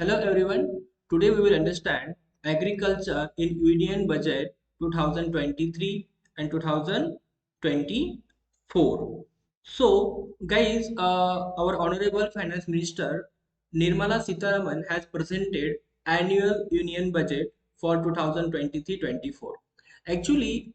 Hello everyone. Today we will understand agriculture in Union Budget 2023 and 2024. So, guys, our Honorable Finance Minister Nirmala Sitharaman has presented annual Union Budget for 2023-24. Actually,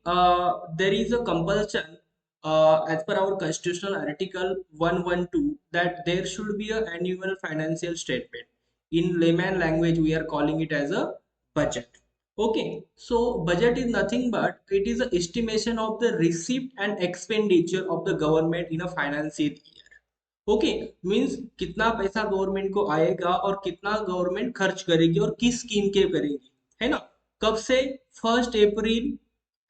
there is a compulsion as per our constitutional article 112 that there should be an annual financial statement. In layman language we are calling it as a budget. Okay, so budget is nothing but it is a estimation of the receipt and expenditure of the government in a financial year. Okay, means कितना पैसा government को आएगा और कितना government खर्च करेगी और किस स्कीम के करेगी, है ना। कब से? 1 अप्रैल,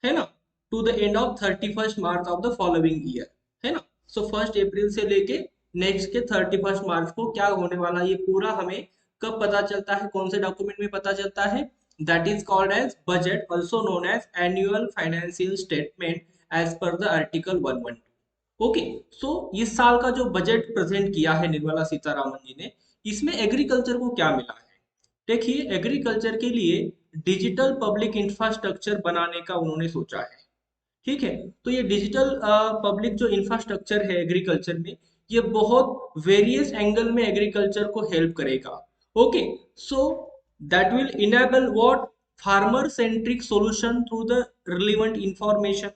है ना, to the end of 31 March of the following year, है ना। सो 1 अप्रैल से लेके नेक्स्ट के 31 मार्च को क्या होने वाला ये पूरा हमें कब पता चलता है, कौन से डॉक्यूमेंट में पता चलता है? That is called as budget, also known as annual financial statement as per the article 112। Okay, so इस साल का जो बजट प्रेजेंट किया है निर्मला सीतारामन जी ने, इसमें एग्रीकल्चर को क्या मिला है? देखिए, एग्रीकल्चर के लिए डिजिटल पब्लिक इंफ्रास्ट्रक्चर बनाने का उन्होंने सोचा है। ठीक है, तो ये डिजिटल पब्लिक जो इंफ्रास्ट्रक्चर है एग्रीकल्चर में, ये बहुत वेरियस एंगल में एग्रीकल्चर को हेल्प करेगा। Okay, so that will enable what? Farmer centric solution through the relevant information.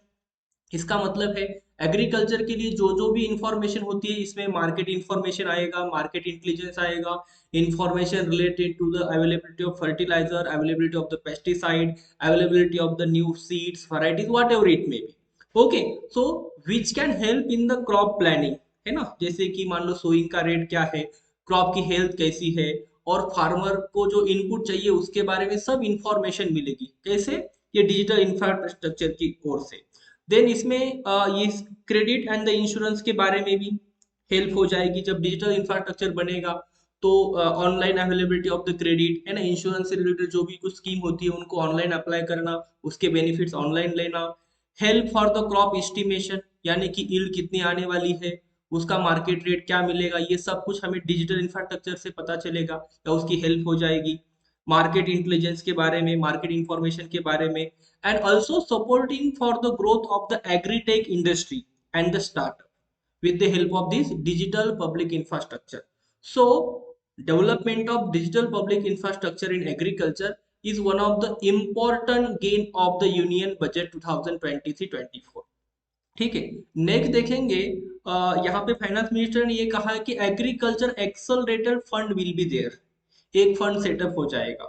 इसका मतलब है एग्रीकल्चर के लिए जो जो भी इंफॉर्मेशन होती है इसमें मार्केट इंफॉर्मेशन आएगा, मार्केट इंटेलिजेंस आएगा, information related to the availability of fertiliser, availability of the pesticide, availability of the new seeds, varieties, whatever it may be. Okay, so which can help in the crop planning, है ना। जैसे कि मान लो sowing का rate क्या है, crop की health कैसी है, और फार्मर को जो इनपुट चाहिए उसके बारे में सब इंफॉर्मेशन मिलेगी। कैसे? ये डिजिटल इंफ्रास्ट्रक्चर की ओर से। देन इसमें ये क्रेडिट एंड द इंश्योरेंस के बारे में भी हेल्प हो जाएगी। जब डिजिटल इंफ्रास्ट्रक्चर बनेगा तो online availability of the credit, है ना, इंश्योरेंस से रिलेटेड जो भी कुछ स्कीम होती है उनको ऑनलाइन अप्लाई करना, उसके बेनिफिट्स ऑनलाइन लेना। Help for the crop estimation, यानी कि यील्ड कितनी आने वाली है, उसका मार्केट रेट क्या मिलेगा, ये सब कुछ हमें डिजिटल इंफ्रास्ट्रक्चर से पता चलेगा या उसकी हेल्प हो जाएगी। मार्केट इंटेलिजेंस के बारे में, मार्केट इंफॉर्मेशन के बारे में, and also supporting for the growth of the agri-tech industry and the startup with the help of this digital public infrastructure. So development of digital public infrastructure in agriculture is one of the important gain of the union budget 2023-24। ठीक है, next देखेंगे, यहाँ पे finance minister ने ये कहा है कि agriculture accelerator fund will be there, एक फंड सेटअप हो जाएगा।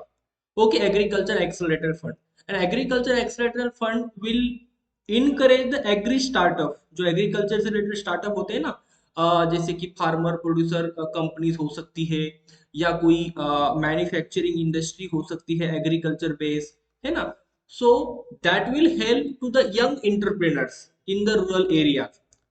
Okay, agriculture accelerator fund, and agriculture accelerator fund will encourage the agri startup. जो एग्रीकल्चर से रिलेटेड स्टार्टअप होते हैं ना, जैसे कि फार्मर प्रोड्यूसर कंपनीज हो सकती है, या कोई मैन्युफैक्चरिंग इंडस्ट्री हो सकती है एग्रीकल्चर बेस्ड, है ना। So that will help to the young entrepreneurs in the rural area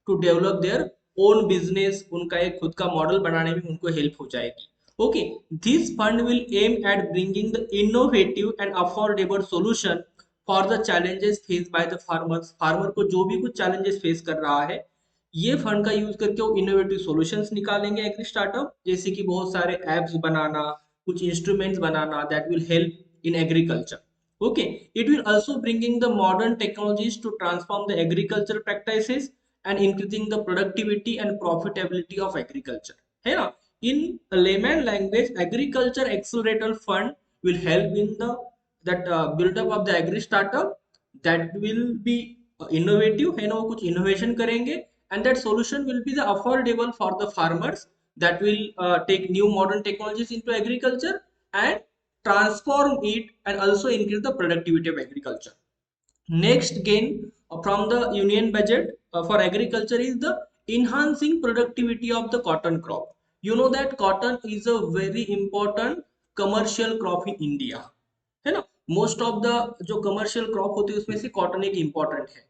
to develop their own business, उनका एक खुद का मॉडल बनाने में उनको हेल्प हो जाएगी। Okay, this fund will aim at bringing the innovative and affordable solution for the challenges faced by the farmers। Farmer को जो भी कुछ challenges फेस कर रहा है, ये फंड का यूज करके वो इनोवेटिव सॉल्यूशंस निकालेंगे एग्री स्टार्टअप, जैसे कि बहुत सारे एप्स बनाना, कुछ इंस्ट्रूमेंट्स बनाना that will help in agriculture. Okay, it will also bringing the modern technologies to transform the agriculture practices and increasing the productivity and profitability of agriculture, है ना। In a layman language, agriculture accelerator fund will help in the that build up of the agri startup that will be innovative, है ना, वो कुछ innovation करेंगे, and that solution will be the affordable for the farmers that will take new modern technologies into agriculture and transform it and also increase the productivity of agriculture. Next gain from the union budget for agriculture is the enhancing productivity of the cotton crop। You know that cotton is a very important commercial crop in India, है ना। Most of the जो commercial crop होती है उसमें से cotton एक important है।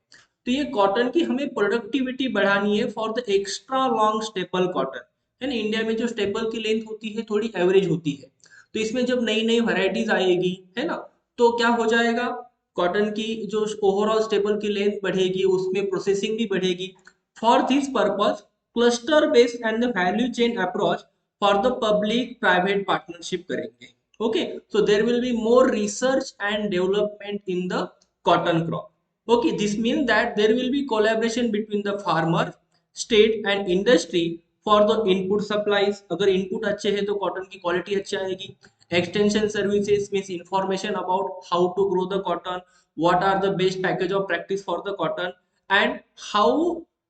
तो ये कॉटन की हमें प्रोडक्टिविटी बढ़ानी है for the extra long staple cotton, है ना। इंडिया में जो स्टेपल की लेंथ होती है थोड़ी एवरेज होती है, तो इसमें जब नई नई वैरायटीज आएगी, है ना, तो क्या हो जाएगा, कॉटन की जो ओवरऑल स्टेपल की लेंथ बढ़ेगी, उसमें प्रोसेसिंग भी बढ़ेगी। For this purpose cluster based and the value chain approach for the public private partnership करेंगे. Okay, so there will be more research and development in the cotton crop. Okay, this means that there will be collaboration between the farmer, state and industry for the input supplies. अगर input अच्छे हैं तो cotton की quality अच्छी आएगी. Extension services means information about how to grow the cotton, what are the best package of practice for the cotton, and how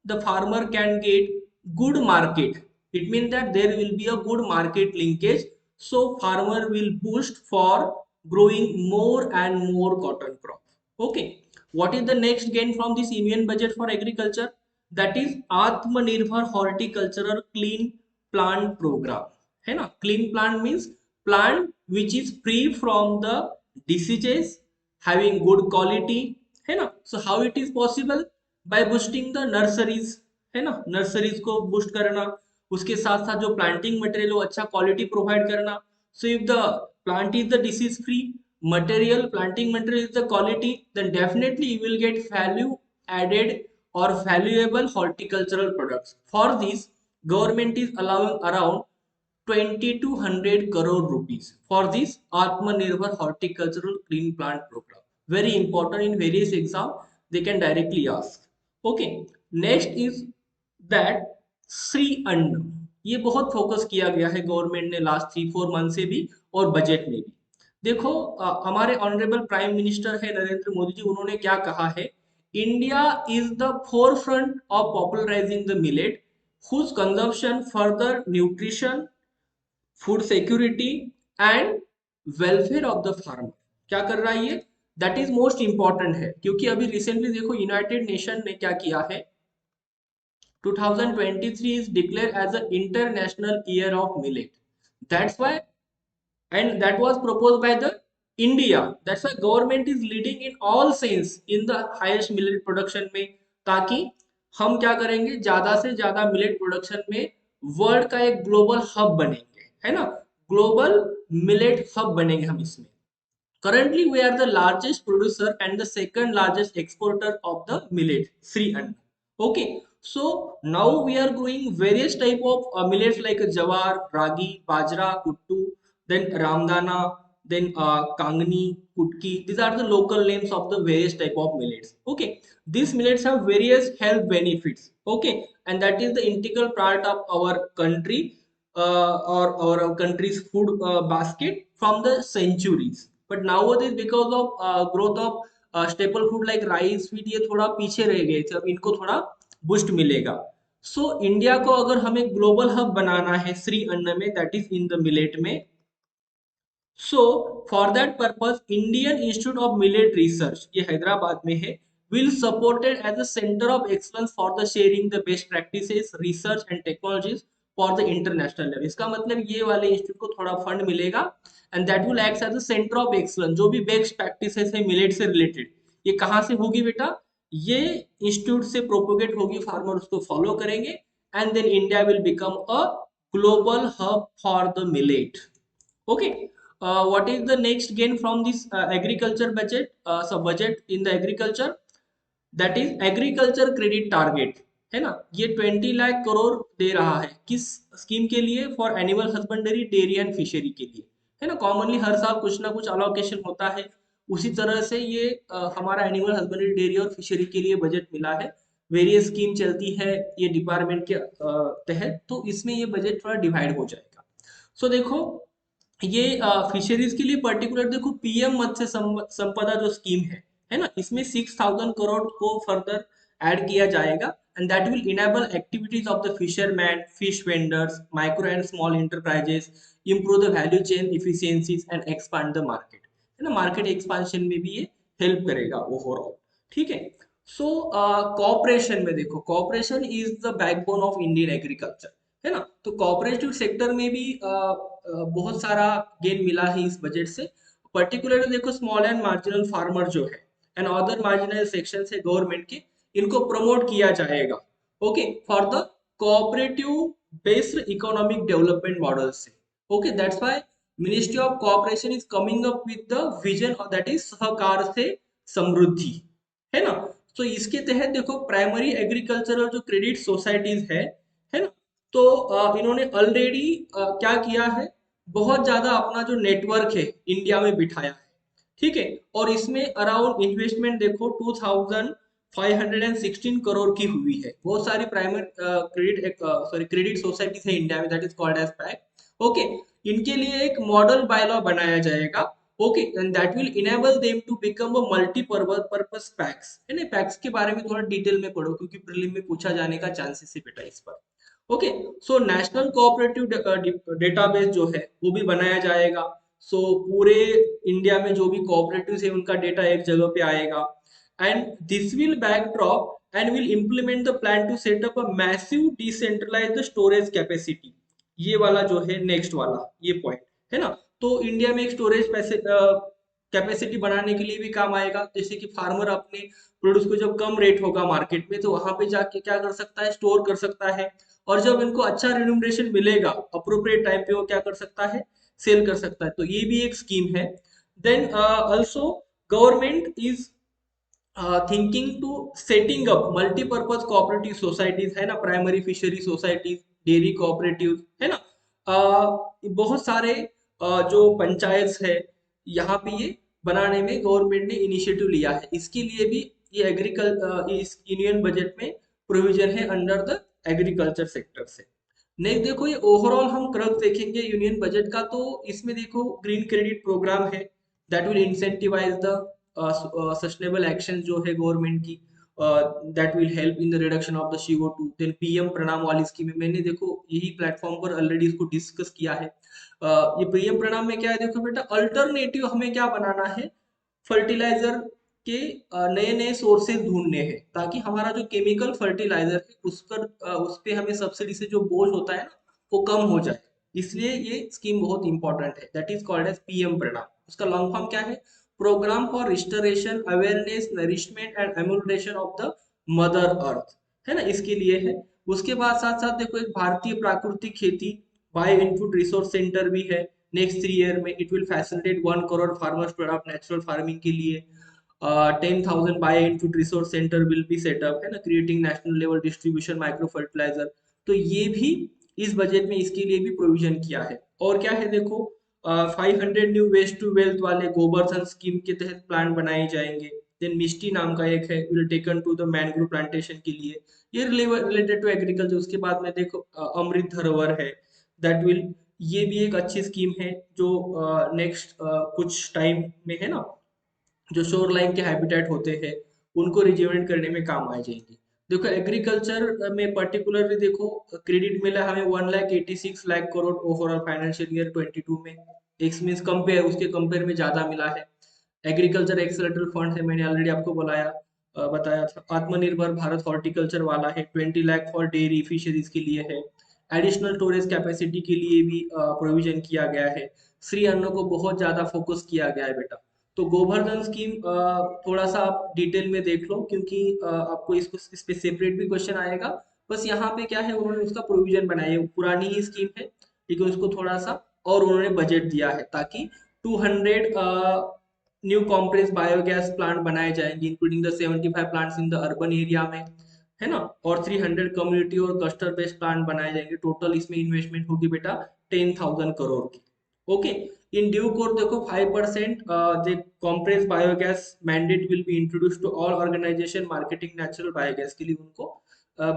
the farmer can get good market. It means that there will be a good market linkage, so farmer will boost for growing more and more cotton crop. Okay, what is the next gain from this union budget for agriculture? That is Atmanirbhar Horticultural Clean Plant Program. है ना? Clean plant means plant which is free from the diseases, having good quality. है ना? So how it is possible? By boosting the nurseries. है ना? Nurseries को boost करना, उसके साथ साथ जो planting material हो अच्छा quality provide करना. So if the plant is the disease free, planting material is the quality, then definitely you will get value added or valuable horticultural products. For this, government is allowing around 2200 crore rupees for this Atmanirbhar Horticultural Clean Plant Program. Very important, in various exam they can directly ask. Okay, next is that Shri अन्न, ये बहुत focus किया गया है government ने last 3-4 month से भी और बजट में भी. देखो हमारे ऑनरेबल प्राइम मिनिस्टर है नरेंद्र मोदी जी, उन्होंने क्या कहा है? India is the four front of popularising the millet whose consumption further nutrition, food security and welfare of the farmer. क्या कर रहा है ये? दैट इज मोस्ट इंपॉर्टेंट है, क्योंकि अभी रिसेंटली देखो यूनाइटेड नेशन ने क्या किया है, 2023 is declared as the International Year of Millet. That's why, and that was proposed by the India. That's why government is leading in all sense in the highest millet production में, ताकि हम क्या करेंगे, ज्यादा से ज्यादा मिलेट प्रोडक्शन में world का एक ग्लोबल हब बनेंगे. है ना? ग्लोबल मिलेट हब बनेंगे हम इसमें. Currently, we are the largest producer and the second largest exporter of the millet, Sri Anna. Okay, so now we are growing various type of millets like jawar, ragi, bajra, kuttu, then ramdana, then kangni, kutki. These are the local names of the various type of millets. Okay, these millets have various health benefits. Okay, and that is the integral part of our country or our country's food basket from the centuries. But nowadays because of growth of staple food like rice, wheat, ये थोड़ा पीछे रह गए थे, अब इनको थोड़ा boost मिलेगा. सो इंडिया को अगर हमें ग्लोबल हब बनाना है श्री अन्न में, that is in the millet में. So for that purpose, Indian Institute of Millet Research, ये हैदराबाद में है, will supported as a center of excellence for the sharing the best practices, research and technologies for the international level. इसका मतलब ये वाले institute को थोड़ा फंड मिलेगा and that will act as a center of excellence. जो भी best practices है मिलेट से रिलेटेड, ये कहाँ से होगी बेटा? ये इंस्टीट्यूट से प्रोपोगेट होगी, फार्मर उसको फॉलो करेंगे and then India will become a global hub for the millet. Okay, what is the next gain from this agriculture budget? So budget in the agriculture, that is agriculture credit target, है ना? ये 20 लाख करोड़ दे रहा है किस scheme के लिए? For animal husbandry, dairy and fishery के लिए. है ना? कॉमनली हर साल कुछ ना कुछ अलोकेशन होता है, उसी तरह से ये हमारा एनिमल हस्बेंडरी, डेयरी और फिशरी के लिए बजट मिला है. वेरियस स्कीम चलती है ये डिपार्टमेंट के तहत, तो इसमें ये बजट थोड़ा डिवाइड हो जाएगा. सो देखो ये फिशरीज के लिए पर्टिकुलर देखो, पीएम मत्स्य संपदा जो स्कीम है ना, इसमें 6000 करोड़ को फर्दर ऐड किया जाएगा and that will enable activities of the fisherman, fish vendors, micro and small enterprises, improve the value chain efficiencies and expand the market. है ना? मार्केट एक्सपांशन में भी ये हेल्प करेगा ओवरऑल. ठीक है. सो कॉपरेशन में देखो, cooperation is the backbone of Indian agriculture. है ना? तो कोऑपरेटिव सेक्टर में भी बहुत सारा गेन मिला है इस बजट से. पर्टिकुलरली देखो स्मॉल एंड मार्जिनल फार्मर जो है एंड अदर मार्जिनल सेक्शन है गवर्नमेंट के, इनको प्रमोट किया जाएगा. Okay, for the cooperative based economic development model से. Okay, that's why ministry of cooperation is coming up with the vision और दैट इज सहकार से समृद्धि. है ना? तो इसके तहत देखो प्राइमरी एग्रीकल्चरल जो क्रेडिट सोसाइटीज है ना, तो इन्होंने ऑलरेडी क्या किया है, बहुत ज्यादा अपना जो नेटवर्क है इंडिया में बिठाया है, ठीक है। और इसमें अराउंड इन्वेस्टमेंट देखो 2516 करोड़ की हुई है। बहुत सारी प्राइवेट क्रेडिट सोसाइटीज है इंडिया में, that is called as PAC. Okay, इनके लिए एक मॉडल बायलॉ बनाया जाएगा। Okay, and that will enable them to become a multipurpose PACS, है ना। पैक्स के बारे में थोड़ा डिटेल में पढ़ो, क्योंकि प्रीलिम में पूछा जाने का चांसेस है बेटा इस पर। Okay, so national cooperative database जो है वो भी बनाया जाएगा। सो पूरे इंडिया में जो भी कोऑपरेटिव्स है उनका डेटा एक जगह पे आएगा। And this will backdrop and will implement the plan to set up a massive decentralised storage capacity. ये वाला जो है नेक्स्ट वाला ये पॉइंट, है ना। तो इंडिया में एक स्टोरेज कैपेसिटी बनाने के लिए भी काम आएगा। जैसे कि फार्मर अपने प्रोड्यूस को जब कम रेट होगा मार्केट में, तो वहां पे जाके क्या कर सकता है, स्टोर कर सकता है। और जब इनको अच्छा रिन्यूमरेशन मिलेगा अप्रोप्रिएट टाइम पे, वो क्या कर सकता है, सेल कर सकता है। तो ये भी एक स्कीम है। Then also government is thinking to setting up multipurpose cooperative societies, है ना, primary fishery societies, dairy cooperative, है ना। बहुत सारे जो पंचायत है यहाँ पे ये बनाने में गवर्नमेंट ने इनिशिएटिव लिया है। इसके लिए भी ये इस यूनियन बजट में प्रोविजन है अंडर द एग्रीकल्चर सेक्टर से। नहीं देखो, ये ओवरऑल हम क्रक्स देखेंगे यूनियन बजट का, तो इसमें देखो ग्रीन क्रेडिट प्रोग्राम है, that will incentivise the sustainable action जो है गवर्नमेंट की, that will help in the reduction of the CO2। Then PM PRANAM वाली स्कीम है, मैंने देखो यही प्लेटफॉर्म पर ऑलरेडी इसको डिस्कस किया है। ये पीएम प्रणाम में क्या है, देखो बेटा, अल्टरनेटिव हमें क्या बनाना है, फर्टिलाइजर के नए नए सोर्सेज ढूंढने हैं, ताकि हमारा जो केमिकल फर्टिलाइजर है उस पे हमें सब्सिडी से जो बोझ होता है ना, वो कम हो जाए। इसलिए ये स्कीम बहुत इंपॉर्टेंट है, that is called as PM PRANAM. उसका लॉन्ग फॉर्म क्या है, programme for restoration awareness nourishment and amelioration of the mother earth, है ना, इसके लिए है। उसके बाद साथ साथ देखो एक भारतीय प्राकृतिक खेती बायो इनपुट रिसोर्स सेंटर भी है। नेक्स्ट 3 ईयर में it will facilitate 1 crore farmers to adopt natural farming के लिए। 10,000 bio input resource centre will be setup, है ना, creating national level distribution micro fertiliser. तो ये भी इस बजट में इसके लिए भी प्रोविजन किया है। और क्या है देखो, 500 न्यू वेस्ट टू वेल्थ वाले गोबर स्कीम के तहत प्लांट बनाए जाएंगे। देन मिष्टी नाम का एक है, will taken to the mangrove plantation के लिए, ये रिलेटेड टू एग्रीकल्चर। उसके बाद में देखो अमृत धरोहर है, दैट विल, ये भी एक अच्छी स्कीम है जो नेक्स्ट कुछ टाइम में, है ना, जो शोर लाइन के हैबिटेट होते हैं उनको रिज्यूवेट करने में काम आ जाएंगी। देखो एग्रीकल्चर में पर्टिकुलरली देखो क्रेडिट मिला हमें 1,86,00,000 करोड़ ओवरऑल फाइनेंशियल ईयर 22 में। एक मीन्स कंपेयर, उसके कंपेयर में ज्यादा मिला है। एग्रीकल्चर एक्सेलेटल फंड है, मैंने ऑलरेडी आपको बताया था। आत्मनिर्भर भारत हॉर्टिकल्चर वाला है, 20 लाख फॉर डेयरी फिशरीज के लिए है। एडिशनल स्टोरेज कैपेसिटी के लिए भी प्रोविजन किया गया है। श्री अन्न को बहुत ज्यादा फोकस किया गया है बेटा। तो गोवर्धन स्कीम थोड़ा सा आप डिटेल में देख लो, क्योंकि आपको इस पे सेपरेट भी क्वेश्चन आएगा। बस यहाँ पे क्या है, उन्होंने उसका प्रोविजन बनाया है, पुरानी ही स्कीम है, लेकिन उसको थोड़ा सा और उन्होंने बजट दिया है, ताकि 200 न्यू कॉम्प्रेस बायोगैस प्लांट बनाए जाएंगे, including the 75 plants in the urban area में, है ना। और 300 कम्युनिटी और क्लस्टर बेस्ड प्लांट बनाए जाएंगे। टोटल इसमें इन्वेस्टमेंट होगी बेटा 10,000 करोड़ की। ओके, इन ड्यू कोर्स देखो 5% the compressed biogas mandate will be introduced to all organization marketing natural biogas के लिए उनको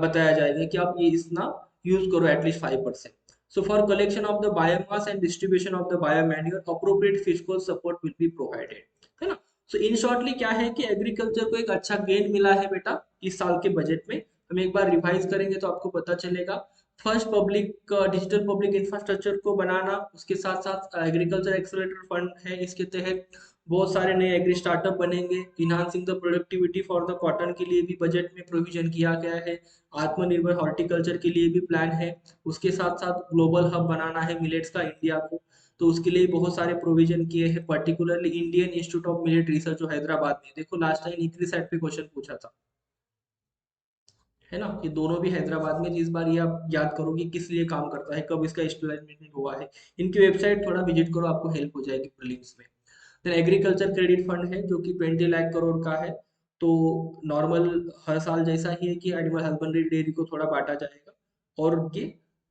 बताया जाएगा कि आप ये इतना यूज करो at least 5%। So for collection of the biomass and distribution of the biomanure appropriate physical support will be provided, है ना। सो इन शॉर्टली क्या है कि एग्रीकल्चर को एक अच्छा गेन मिला है बेटा इस साल के बजट में। हम एक बार रिवाइज करेंगे तो आपको पता चलेगा। First, public digital public infrastructure को बनाना, उसके साथ साथ एग्रीकल्चर एक्सेलरेटर फंड है, इसके तहत बहुत सारे नए एग्री स्टार्टअप बनेंगे। Enhancing the productivity for the cotton के लिए भी बजट में प्रोविजन किया गया है। आत्मनिर्भर हॉर्टिकल्चर के लिए भी प्लान है। उसके साथ साथ ग्लोबल हब बनाना है मिलेट्स का इंडिया को, तो उसके लिए बहुत सारे प्रोविजन किए हैं। Particularly Indian institute of millet research जो हैदराबाद में, देखो लास्ट टाइम इकरी सेट पे क्वेश्चन पूछा था, है ना। ये दोनों भी हैदराबाद में, इस बार ये आप याद करो कि किस लिए काम करता है, कब इसका एस्टेब्लिशमेंट हुआ है। इनकी वेबसाइट थोड़ा विजिट करो, आपको हेल्प हो जाएगी प्रीलिम्स में। देन एग्रीकल्चर क्रेडिट फंड है जो कि 20 लाख करोड़ का है। तो नॉर्मल हर साल जैसा ही है कि एनिमल हस्बेंड्री डेयरी को थोड़ा बांटा जाएगा। और ये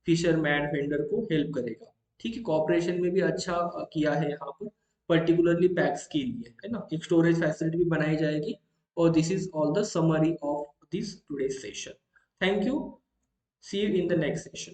फिशरमैन वेंडर को हेल्प करेगा। ठीक है, कॉपरेशन में भी अच्छा किया है यहाँ पर, पर्टिकुलरली पैक्स के लिए, है ना। एक स्टोरेज फैसिलिटी भी बनाई जाएगी। और this is all the summary of this today's session. Thank you, see you in the next session.